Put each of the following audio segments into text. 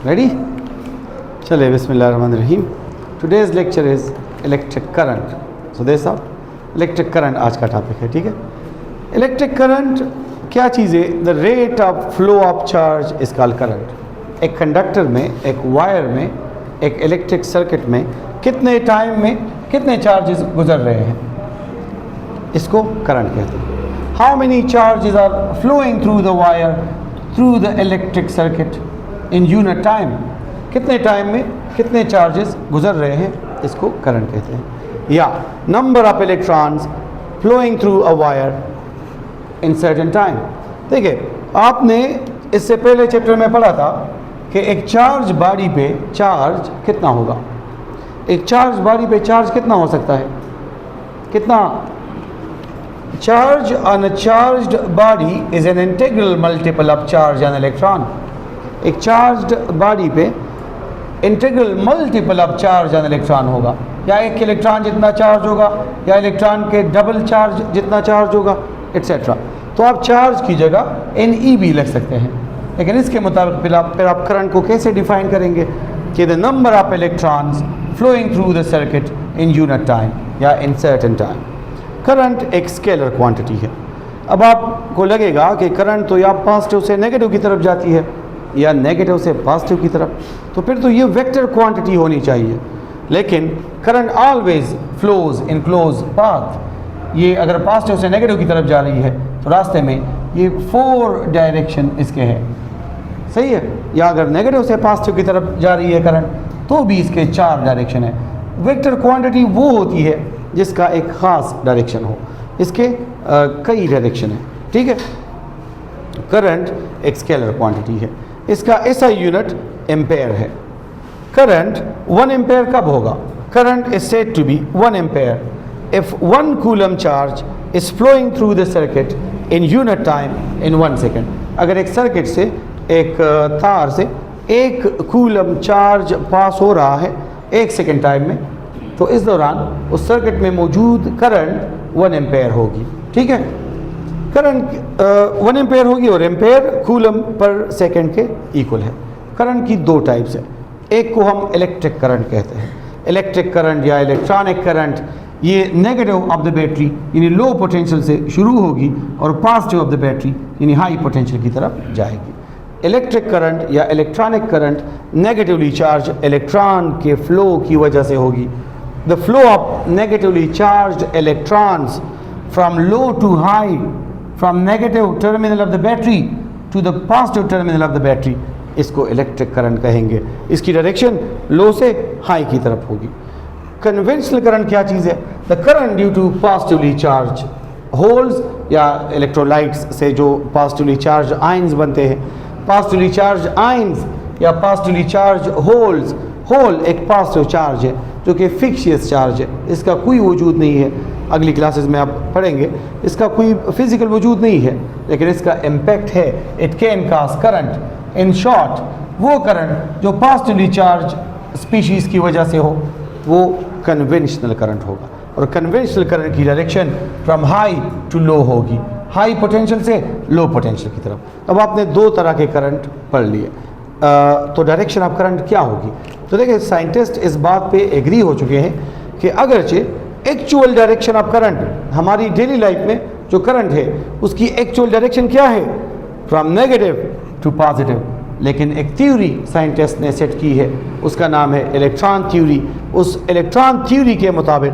Ready? चलिए बिस्मिल्लाहिर्रहमानिर्रहीम. Today's lecture is electric current. So this is electric current आज का टॉपिक है. ठीक है. इलेक्ट्रिक करंट क्या चीज़ है? The rate of flow of charge is called current. एक कंडक्टर में, एक वायर में, एक इलेक्ट्रिक सर्किट में कितने टाइम में कितने चार्जेस गुजर रहे हैं, इसको करंट कहते हैं. How many charges are flowing through the wire through the electric circuit in unit time. कितने टाइम में कितने चार्जेस गुजर रहे हैं, इसको करंट कहते हैं. या number of electrons flowing through a wire in certain time. देखिए, आपने इससे पहले चैप्टर में पढ़ा था कि एक चार्ज बॉडी पे चार्ज कितना होगा. एक चार्ज बॉडी पे चार्ज कितना हो सकता है? कितना? Charge on a charged body is an integral multiple of charge on electron. एक चार्ज्ड बॉडी पे integral multiple of charge on electron होगा. या एक इलेक्ट्रॉन जितना चार्ज होगा, या इलेक्ट्रॉन के डबल चार्ज जितना चार्ज होगा, एट्सेट्रा. तो आप चार्ज की जगह NE भी लिख सकते हैं. लेकिन इसके मुताबिक फिर आप करंट को कैसे डिफाइन करेंगे कि the number of electrons flowing through the circuit in unit time या इन सर्टेन टाइम. करंट एक स्केलर क्वांटिटी है. अब आपको लगेगा कि करंट तो या पॉजिटिव से नेगेटिव की तरफ जाती है या नेगेटिव से पॉजिटिव की तरफ, तो फिर तो ये वेक्टर क्वांटिटी होनी चाहिए. लेकिन current always flows in close path. ये अगर पॉजिटिव से नेगेटिव की तरफ जा रही है तो रास्ते में ये 4 डायरेक्शन इसके हैं, सही है. या अगर नेगेटिव से पॉजिटिव की तरफ जा रही है करंट तो भी इसके 4 डायरेक्शन है. वेक्टर क्वांटिटी वो होती है जिसका एक ख़ास डायरेक्शन हो. इसके कई डायरेक्शन है. ठीक है. करंट एक स्केलर क्वांटिटी है. इसका ऐसा यूनिट एम्पेयर है. करंट 1 एम्पेयर कब होगा? Current is said to be 1 ampere if 1 coulomb charge is flowing through the circuit in unit time in 1 second. अगर एक सर्किट से, एक तार से 1 कूलम चार्ज पास हो रहा है 1 सेकेंड टाइम में, तो इस दौरान उस सर्किट में मौजूद करंट 1 एम्पेयर होगी. ठीक है. करंट 1 एम्पेयर होगी और एम्पेयर कूलम पर सेकेंड के इक्वल है. करंट की 2 टाइप्स है. एक को हम इलेक्ट्रिक करंट कहते हैं. इलेक्ट्रिक करंट या इलेक्ट्रॉनिक करंट ये नेगेटिव ऑफ द बैटरी यानी लो पोटेंशियल से शुरू होगी और पॉजिटिव ऑफ द बैटरी यानी हाई पोटेंशियल की तरफ जाएगी. इलेक्ट्रिक करंट या electronic current negatively charge electron के फ्लो की वजह से होगी. The flow of negatively charged electrons from low to high, from negative terminal of the battery to the positive terminal of the battery, इसको electric current कहेंगे. इसकी direction लो से high की तरफ होगी. कन्वेंशनल करंट क्या चीज़ है? The current due to positively charge holes या इलेक्ट्रोलाइट्स से जो पॉजिटिवली चार्ज आयंस बनते हैं. पॉजिटिवली चार्ज आयंस या पॉजिटिवली चार्ज होल्स. होल एक पॉजिटिव चार्ज है जो कि फिक्शियस चार्ज है. इसका कोई वजूद नहीं है. अगली क्लासेस में आप पढ़ेंगे. इसका कोई फिजिकल वजूद नहीं है, लेकिन इसका इम्पैक्ट है. It can cause current. In short, वो करंट जो पॉजिटिवली चार्ज स्पीशीज़ की वजह से हो वो कन्वेंशनल करंट होगा. और कन्वेंशनल करंट की direction from high to low होगी, हाई पोटेंशियल से लो पोटेंशियल की तरफ. अब आपने 2 तरह के करंट पढ़ लिए, तो डायरेक्शन ऑफ करंट क्या होगी? तो देखिए, साइंटिस्ट इस बात पे एग्री हो चुके हैं कि अगरचे एक्चुअल डायरेक्शन ऑफ करंट हमारी डेली लाइफ में जो करंट है उसकी एक्चुअल डायरेक्शन क्या है? From negative to positive. लेकिन एक थ्योरी साइंटिस्ट ने सेट की है, उसका नाम है इलेक्ट्रॉन थ्योरी. उस इलेक्ट्रॉन थ्योरी के मुताबिक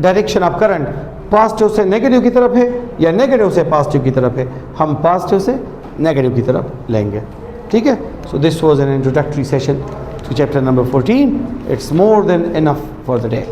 डायरेक्शन ऑफ करंट पॉजिटिव से नेगेटिव की तरफ है या नेगेटिव से पॉजिटिव की तरफ है. हम पॉजिटिव से नेगेटिव की तरफ लेंगे. ठीक है. So this was an introductory session to chapter number 14. It's more than enough for the day.